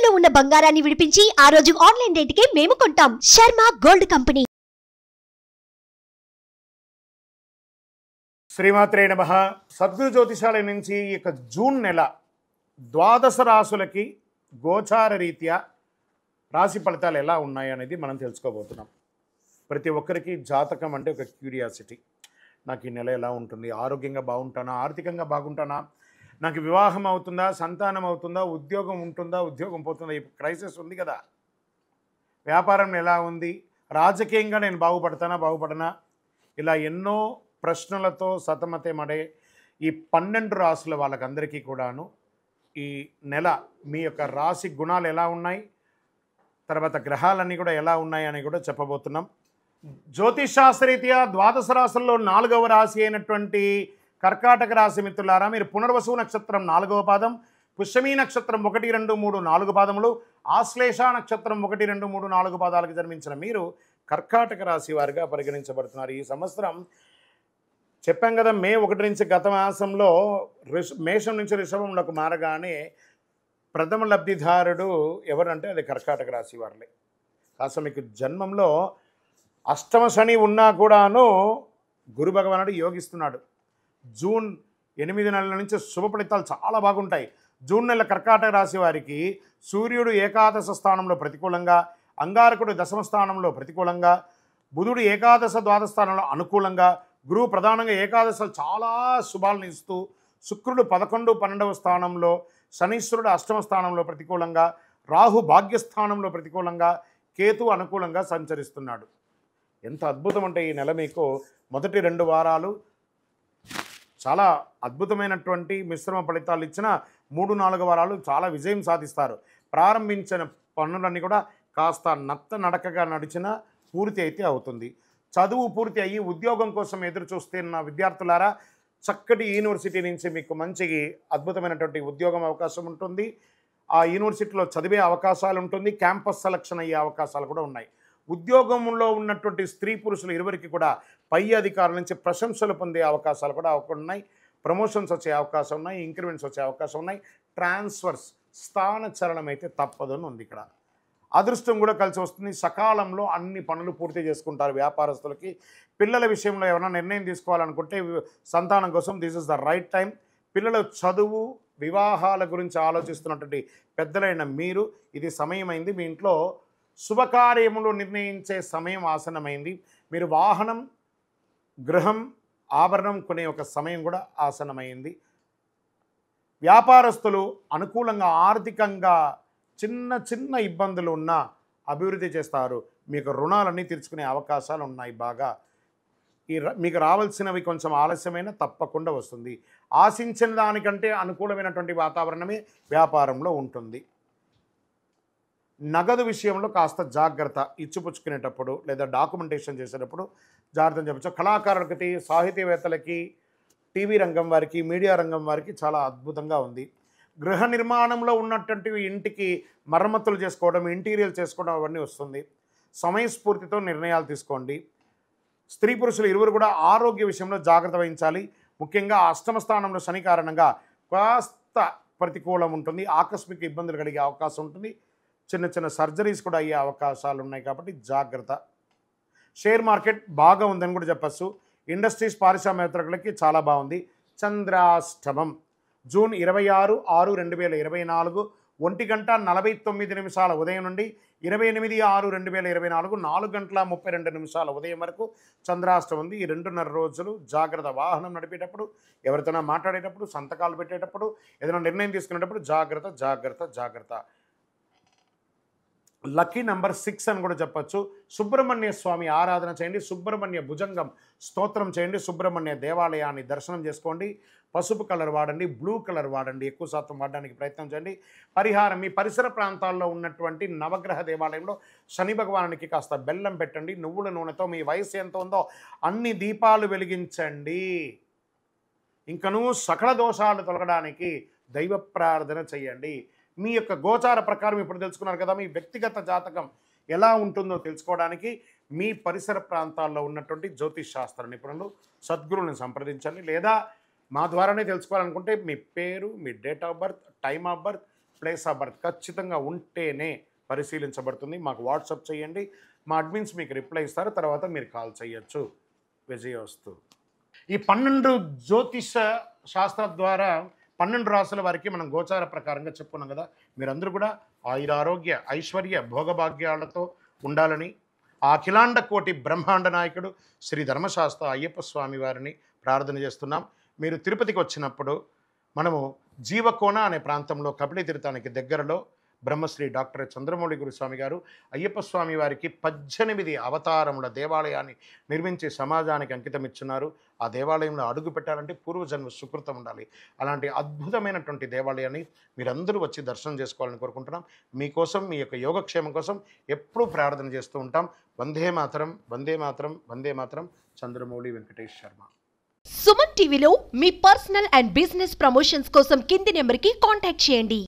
తాకట్టులో ఉన్న బంగారాన్ని విడిపించి ఆ రోజు ఆన్లైన్ రేటుకే మేము కొంటాం. Sharma gold company. శ్రీమాత్రే నమః. సద్గురు జ్యోతిషాలయం నుంచి ఈ జూన్ నెల ద్వాదశ రాశులకి గోచార రీత్యా రాశి ఫలితాలు ఎలా ఉన్నాయి అనేది మనం తెలుసుకోబోతున్నాం. ప్రతి ఒక్కరికి జాతకం అంటే ఒక క్యూరియాసిటీ. నాకు ఈ నెల ఎలా ఉంటుంది, ఆరోగ్యంగా బాగుంటానా, ఆర్థికంగా బాగుంటానా, నాకు వివాహం అవుతుందా, సంతానం అవుతుందా, ఉద్యోగం ఉంటుందా, ఉద్యోగం పోతుందా, ఈ క్రైసిస్ ఉంది కదా, వ్యాపారం ఎలా ఉంది, రాజకీయంగా నేను బాగుపడనా, ఇలా ఎన్నో ప్రశ్నలతో సతమతమడే ఈ 12 రాశుల వాళ్ళకందరికీ కూడాను ఈ నెల మీ యొక్క రాశి గుణాలు ఎలా ఉన్నాయి, తర్వాత గ్రహాలన్నీ కూడా ఎలా ఉన్నాయి అని కూడా చెప్పబోతున్నాం. జ్యోతిష్ శాస్త్రరీత్యా ద్వాదశ రాశుల్లో 4వ రాశి అయినటువంటి కర్కాటక రాశి మిత్రులారా, మీరు పునర్వసు నక్షత్రం 4వ పాదం, పుష్యమీ నక్షత్రం 1, 2, 3, 4 పాదములు, ఆశ్లేష నక్షత్రం 1, 2, 3, 4 పాదాలకు జన్మించిన మీరు కర్కాటక రాశి వారిగా పరిగణించబడుతున్నారు. ఈ సంవత్సరం చెప్పాం కదా, మే 1 నుంచి గత మాసంలో మేషం నుంచి రిషభంలోకి మారగానే ప్రథమ లబ్ధిదారుడు ఎవరంటే అది కర్కాటక రాశి వారులే. కాస్త మీకు జన్మంలో అష్టమ శని ఉన్నా కూడాను గురు భగవానుడు యోగిస్తున్నాడు. జూన్ 8 నెలల నుంచి శుభ ఫలితాలు చాలా బాగుంటాయి. జూన్ నెల కర్కాటక రాశి వారికి సూర్యుడు ఏకాదశ స్థానంలో ప్రతికూలంగా, అంగారకుడు దశమ స్థానంలో ప్రతికూలంగా, బుధుడు ఏకాదశ ద్వాదశ స్థానంలో అనుకూలంగా, గురువు ప్రధానంగా ఏకాదశలు చాలా శుభాలను ఇస్తూ, శుక్రుడు 11, 12వ స్థానంలో, శనీశ్వరుడు అష్టమ స్థానంలో ప్రతికూలంగా, రాహు భాగ్యస్థానంలో ప్రతికూలంగా, కేతు అనుకూలంగా సంచరిస్తున్నాడు. ఎంత అద్భుతం అంటే ఈ నెల మీకు మొదటి 2 వారాలు చాలా అద్భుతమైనటువంటి మిశ్రమ ఫలితాలు ఇచ్చిన 3, 4 వారాలు చాలా విజయం సాధిస్తారు. ప్రారంభించిన పనులన్నీ కూడా కాస్త నడకగా నడిచిన పూర్తి అయితే అవుతుంది. చదువు పూర్తి అయ్యి ఉద్యోగం కోసం ఎదురు చూస్తున్న విద్యార్థులారా, చక్కటి యూనివర్సిటీ నుంచి మీకు మంచి అద్భుతమైనటువంటి ఉద్యోగం అవకాశం ఉంటుంది. ఆ యూనివర్సిటీలో చదివే అవకాశాలు ఉంటుంది. క్యాంపస్ సెలక్షన్ అయ్యే అవకాశాలు కూడా ఉన్నాయి. ఉద్యోగంలో ఉన్నటువంటి స్త్రీ పురుషులు ఇరువురికి కూడా పై అధికారుల నుంచి ప్రశంసలు పొందే అవకాశాలు కూడా ఉన్నాయి. ప్రమోషన్స్ వచ్చే అవకాశం ఉన్నాయి, ఇంక్రిమెంట్స్ వచ్చే అవకాశం ఉన్నాయి. ట్రాన్స్ఫర్స్, స్థానచలనం అయితే తప్పదని ఉంది. ఇక్కడ అదృష్టం కూడా కలిసి వస్తుంది. సకాలంలో అన్ని పనులు పూర్తి చేసుకుంటారు. వ్యాపారస్తులకి పిల్లల విషయంలో ఏమైనా నిర్ణయం తీసుకోవాలనుకుంటే సంతానం కోసం this is the right time. పిల్లల చదువు, వివాహాల గురించి ఆలోచిస్తున్నటువంటి పెద్దలైన మీరు ఇది సమయమైంది. మీ ఇంట్లో శుభకార్యములు నిర్ణయించే సమయం ఆసనమైంది. మీరు వాహనం, గృహం, ఆభరణం కొనే ఒక సమయం కూడా ఆసనమైంది. వ్యాపారస్తులు అనుకూలంగా ఆర్థికంగా చిన్న ఇబ్బందులు ఉన్నా అభివృద్ధి చేస్తారు. మీకు రుణాలన్నీ తీర్చుకునే అవకాశాలు ఉన్నాయి. బాగా మీకు రావాల్సినవి కొంచెం ఆలస్యమైన తప్పకుండా వస్తుంది. ఆశించిన దానికంటే అనుకూలమైనటువంటి వాతావరణమే వ్యాపారంలో ఉంటుంది. నగదు విషయంలో కాస్త జాగ్రత్త. ఇచ్చిపుచ్చుకునేటప్పుడు లేదా డాక్యుమెంటేషన్ చేసేటప్పుడు జాగ్రత్త చెప్పచ్చు. కళాకారులకి, సాహితీవేత్తలకి, టీవీ రంగం వారికి, మీడియా రంగం వారికి చాలా అద్భుతంగా ఉంది. గృహ నిర్మాణంలో ఉన్నటువంటి ఇంటికి మరమ్మతులు చేసుకోవడం, ఇంటీరియర్ చేసుకోవడం అవన్నీ వస్తుంది. సమయస్ఫూర్తితో నిర్ణయాలు తీసుకోండి. స్త్రీ పురుషులు ఇరువురు కూడా ఆరోగ్య విషయంలో జాగ్రత్త వహించాలి. ముఖ్యంగా అష్టమ స్థానంలో శని కారణంగా కాస్త ప్రతికూలం ఉంటుంది. ఆకస్మిక ఇబ్బందులు కలిగే అవకాశం ఉంటుంది. చిన్న సర్జరీస్ కూడా అయ్యే అవకాశాలు ఉన్నాయి కాబట్టి జాగ్రత్త. షేర్ మార్కెట్ బాగా ఉందని కూడా చెప్పచ్చు. ఇండస్ట్రీస్, పారిశ్రామికవేత్తలకి చాలా బాగుంది. చంద్రాష్టమం జూన్ 26, 6, 2024 1:49 ఉదయం నుండి 28, 6, 2024 4:32 ఉదయం వరకు చంద్రాష్టమం ఉంది. ఈ 2.5 రోజులు జాగ్రత్త. వాహనం నడిపేటప్పుడు, ఎవరితోనా మాట్లాడేటప్పుడు, సంతకాలు పెట్టేటప్పుడు, ఏదైనా నిర్ణయం తీసుకునేటప్పుడు జాగ్రత్త. లక్కీ నెంబర్ 6 అని కూడా చెప్పచ్చు. సుబ్రహ్మణ్య స్వామి ఆరాధన చేయండి. సుబ్రహ్మణ్య భుజంగం స్తోత్రం చేయండి. సుబ్రహ్మణ్య దేవాలయాన్ని దర్శనం చేసుకోండి. పసుపు కలర్ వాడండి, బ్లూ కలర్ వాడండి. ఎక్కువ శాతం వాడడానికి ప్రయత్నం చేయండి. పరిహారం, మీ పరిసర ప్రాంతాల్లో ఉన్నటువంటి నవగ్రహ దేవాలయంలో శని భగవానునికి కాస్త బెల్లం పెట్టండి. నువ్వుల నూనెతో మీ వయసు ఎంత ఉందో అన్ని దీపాలు వెలిగించండి. ఇంకనూ సకల దోషాలు తొలగడానికి దైవ ప్రార్థన చేయండి. మీ యొక్క గోచార ప్రకారం ఇప్పుడు తెలుసుకున్నారు కదా, మీ వ్యక్తిగత జాతకం ఎలా ఉంటుందో తెలుసుకోవడానికి మీ పరిసర ప్రాంతాల్లో ఉన్నటువంటి జ్యోతిష్ శాస్త్ర నిపుణులు, సద్గురువుని సంప్రదించండి. లేదా మా ద్వారానే తెలుసుకోవాలనుకుంటే మీ పేరు, మీ date of birth, time of birth, place of birth ఖచ్చితంగా ఉంటేనే పరిశీలించబడుతుంది. మాకు వాట్సాప్ చేయండి, మా అడ్మిన్స్ మీకు రిప్లై ఇస్తారు, తర్వాత మీరు కాల్ చేయొచ్చు. విజయోస్తు. ఈ 12 జ్యోతిష శాస్త్ర ద్వారా 12 రాసుల వారికి మనం గోచార ప్రకారంగా చెప్పుకున్నాం కదా. మీరందరూ కూడా ఆయురారోగ్య ఐశ్వర్య భోగభాగ్యాలతో ఉండాలని ఆ అఖిలాండ కోటి బ్రహ్మాండ నాయకుడు శ్రీ ధర్మశాస్త్ర అయ్యప్ప స్వామి వారిని ప్రార్థన చేస్తున్నాం. మీరు తిరుపతికి వచ్చినప్పుడు మనము జీవకోన అనే ప్రాంతంలో కపిల తీర్థానికి దగ్గరలో బ్రహ్మశ్రీ డాక్టర్ చంద్రమౌళి గురుస్వామి గారు అయ్యప్ప స్వామి వారికి 18 అవతారముల దేవాలయాన్ని నిర్మించి సమాజానికి అంకితం ఇచ్చున్నారు. ఆ దేవాలయంలో అడుగు పెట్టాలంటే పూర్వజన్మ సుకృతం ఉండాలి. అలాంటి అద్భుతమైనటువంటి దేవాలయాన్ని మీరందరూ వచ్చి దర్శనం చేసుకోవాలని కోరుకుంటున్నాం. మీకోసం, మీ యొక్క యోగక్షేమం కోసం ఎప్పుడూ ప్రార్థన చేస్తూ ఉంటాం. వందే మాతరం, వందే మాతరం, వందే మాతరం. చంద్రమౌళి వెంకటేష్ శర్మ. సుమన్ టీవీలో మీ పర్సనల్ అండ్ బిజినెస్ ప్రమోషన్స్ కోసం కింది నెంబర్కి కాంటాక్ట్ చేయండి.